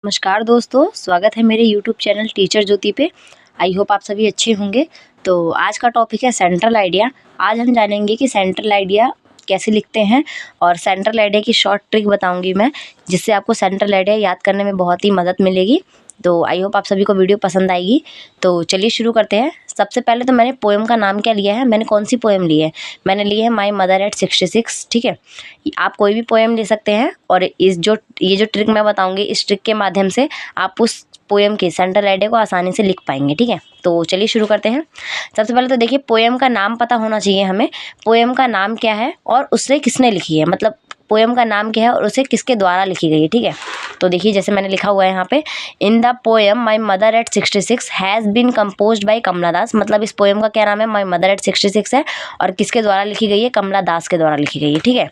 नमस्कार दोस्तों, स्वागत है मेरे YouTube चैनल टीचर ज्योति पे। आई होप आप सभी अच्छे होंगे। तो आज का टॉपिक है सेंट्रल आइडिया। आज हम जानेंगे कि सेंट्रल आइडिया कैसे लिखते हैं और सेंट्रल आइडिया की शॉर्ट ट्रिक बताऊंगी मैं, जिससे आपको सेंट्रल आइडिया याद करने में बहुत ही मदद मिलेगी। तो आई होप आप सभी को वीडियो पसंद आएगी। तो चलिए शुरू करते हैं। सबसे पहले तो मैंने पोएम का नाम क्या लिया है, मैंने कौन सी पोएम ली है, मैंने ली है माई मदर एट 66। ठीक है, आप कोई भी पोएम ले सकते हैं और ये जो ट्रिक मैं बताऊंगी, इस ट्रिक के माध्यम से आप उस पोएम के सेंट्रल आइडिया को आसानी से लिख पाएंगे। ठीक है, तो चलिए शुरू करते हैं। सबसे पहले तो देखिए, पोएम का नाम पता होना चाहिए हमें। पोएम का नाम क्या है और उसे किसने लिखी है, मतलब पोएम का नाम क्या है और उसे किसके द्वारा लिखी गई है। ठीक है, तो देखिए जैसे मैंने लिखा हुआ है यहाँ पे, in the poem my mother at 66 has been composed by Kamala Das. मतलब इस पोएम का क्या नाम है, माई मदर एट 66 है और किसके द्वारा लिखी गई है, कमला दास के द्वारा लिखी गई है। ठीक है,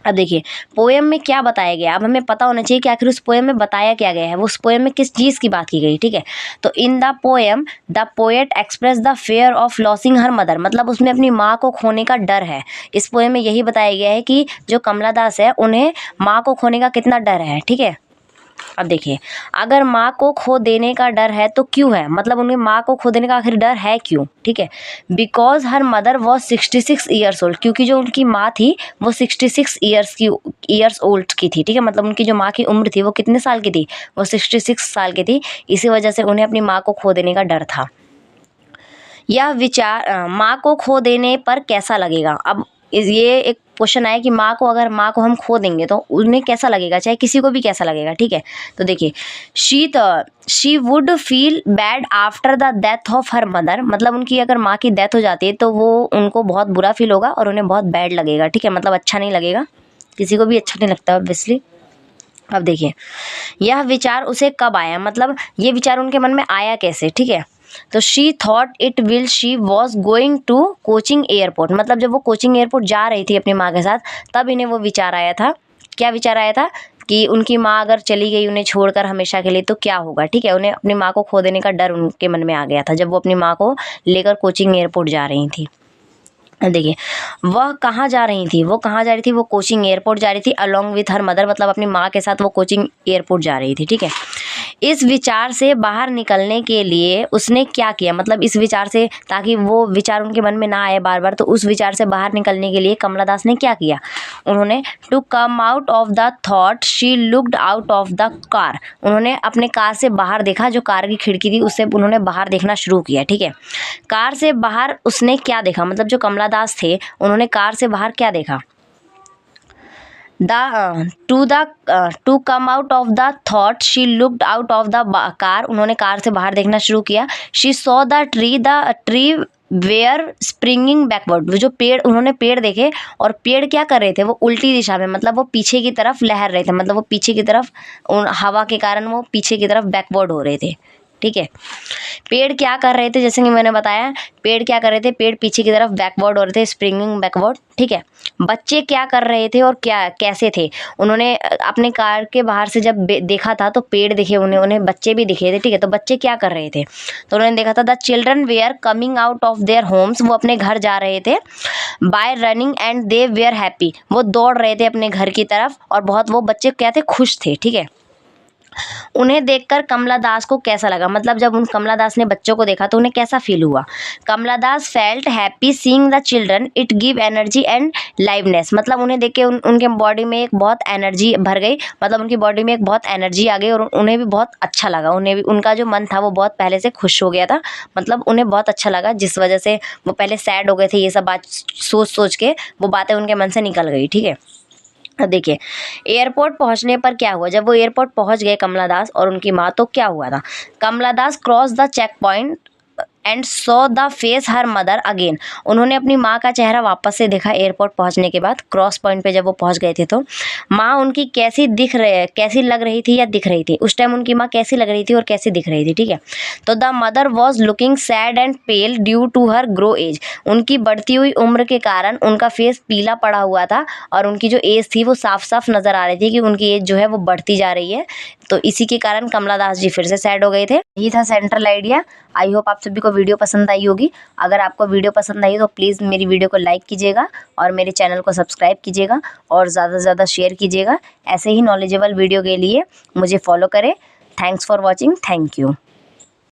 अब देखिए पोएम में क्या बताया गया। अब हमें पता होना चाहिए कि आखिर उस पोएम में बताया क्या गया है, वो उस पोएम में किस चीज़ की बात की गई। ठीक है, तो इन the poem the poet express the fair of losing her mother. मतलब उसमें अपनी माँ को खोने का डर है। इस पोएम में यही बताया गया है कि जो कमला दास है, उन्हें माँ को खोने का कितना डर है। ठीक है, अब देखिए, अगर माँ को खो देने का डर है तो क्यों है, मतलब उन्हें माँ को खो देने का आखिर डर है क्यों। ठीक है, because her mother was 66 years old. क्योंकि जो उनकी माँ थी वो 66 ईयर्स ओल्ड की थी। ठीक है, मतलब उनकी जो माँ की उम्र थी वो कितने साल की थी, वो 66 साल की थी। इसी वजह से उन्हें अपनी माँ को खो देने का डर था। यह विचार माँ को खो देने पर कैसा लगेगा। अब ये एक क्वेश्चन आया कि अगर माँ को हम खो देंगे तो उन्हें कैसा लगेगा, चाहे किसी को भी कैसा लगेगा। ठीक है, तो देखिए, she would feel bad after the death of her mother. मतलब उनकी अगर माँ की डेथ हो जाती है तो वो उनको बहुत बुरा फील होगा और उन्हें बहुत बैड लगेगा। ठीक है, मतलब अच्छा नहीं लगेगा, किसी को भी अच्छा नहीं लगता ऑब्वियसली। अब देखिए, यह विचार उसे कब आया, मतलब ये विचार उनके मन में आया कैसे। ठीक है, तो she thought it will she was going to coaching airport. मतलब जब वो कोचिंग एयरपोर्ट जा रही थी अपनी माँ के साथ, तब इन्हें वो विचार आया था। क्या विचार आया था कि उनकी माँ अगर चली गई उन्हें छोड़कर हमेशा के लिए तो क्या होगा। ठीक है, उन्हें अपनी माँ को खो देने का डर उनके मन में आ गया था जब वो अपनी माँ को लेकर कोचिंग एयरपोर्ट जा रही थी। देखिए, वह कहाँ जा रही थी, वो कोचिंग एयरपोर्ट जा रही थी अलोंग विथ हर मदर। मतलब अपनी माँ के साथ वो कोचिंग एयरपोर्ट जा रही थी। ठीक है, इस विचार से बाहर निकलने के लिए उसने क्या किया, मतलब इस विचार से, ताकि वो विचार उनके मन में ना आए बार बार, तो उस विचार से बाहर निकलने के लिए कमला दास ने क्या किया, उन्होंने to come out of the thought she looked out of the car. उन्होंने अपने कार से बाहर देखा, जो कार की खिड़की थी उससे उन्होंने बाहर देखना शुरू किया। ठीक है, कार से बाहर उसने क्या देखा, मतलब जो कमला दास थे उन्होंने कार से बाहर क्या देखा, to come out of the thought she looked out of the car. उन्होंने कार से बाहर देखना शुरू किया। She saw the tree were springing backward. वो जो पेड़, उन्होंने पेड़ देखे और पेड़ क्या कर रहे थे, वो उल्टी दिशा में, मतलब वो पीछे की तरफ लहर रहे थे, मतलब वो पीछे की तरफ, हवा के कारण वो पीछे की तरफ बैकवर्ड हो रहे थे। ठीक है, पेड़ क्या कर रहे थे, जैसे कि मैंने बताया, पेड़ क्या कर रहे थे, पेड़ पीछे की तरफ बैकवर्ड हो रहे थे, स्प्रिंगिंग बैकवर्ड। ठीक है, बच्चे क्या कर रहे थे और क्या कैसे थे, उन्होंने अपने कार के बाहर से जब देखा था तो पेड़ दिखे उन्हें बच्चे भी दिखे थे। ठीक है, तो बच्चे क्या कर रहे थे, तो उन्होंने देखा था the children were coming out of their homes. वो अपने घर जा रहे थे, by running and they were happy. वो दौड़ रहे थे अपने घर की तरफ और बहुत वो बच्चे क्या थे, खुश थे। ठीक है, उन्हें देखकर कमला दास को कैसा लगा, मतलब जब उन कमला दास ने बच्चों को देखा तो उन्हें कैसा फील हुआ। Kamala Das felt happy seeing the children, it give energy and liveness. मतलब उन्हें देख के उनके बॉडी में एक बहुत एनर्जी भर गई, मतलब उनकी बॉडी में एक बहुत एनर्जी आ गई और उन्हें भी बहुत अच्छा लगा। उन्हें भी, उनका जो मन था वो बहुत पहले से खुश हो गया था, मतलब उन्हें बहुत अच्छा लगा, जिस वजह से वो पहले सैड हो गए थे। ये सब बात सोच के वो बातें उनके मन से निकल गई। ठीक है, देखिए, एयरपोर्ट पहुंचने पर क्या हुआ, जब वो एयरपोर्ट पहुंच गए कमला दास और उनकी माँ, तो क्या हुआ था, Kamala Das cross the checkpoint and saw the face her mother again. उन्होंने अपनी माँ का चेहरा वापस से देखा एयरपोर्ट पहुंचने के बाद। क्रॉस पॉइंट पे जब वो पहुंच गए थे तो माँ उनकी कैसी लग रही थी या दिख रही थी, उस टाइम उनकी माँ कैसी लग रही थी और कैसी दिख रही थी। ठीक है, तो the mother was looking sad and pale due to her grow age. उनकी बढ़ती हुई उम्र के कारण उनका फेस पीला पड़ा हुआ था और उनकी जो एज थी वो साफ साफ नज़र आ रही थी कि उनकी एज जो है वो बढ़ती जा रही है। तो इसी के कारण कमला दास जी फिर से सैड हो गए थे। यही था सेंट्रल आइडिया। आई होप आप सभी को वीडियो पसंद आई होगी। अगर आपको वीडियो पसंद आई तो प्लीज़ मेरी वीडियो को लाइक कीजिएगा और मेरे चैनल को सब्सक्राइब कीजिएगा और ज़्यादा से ज़्यादा शेयर कीजिएगा। ऐसे ही नॉलेजेबल वीडियो के लिए मुझे फॉलो करें। Thanks for watching. Thank you.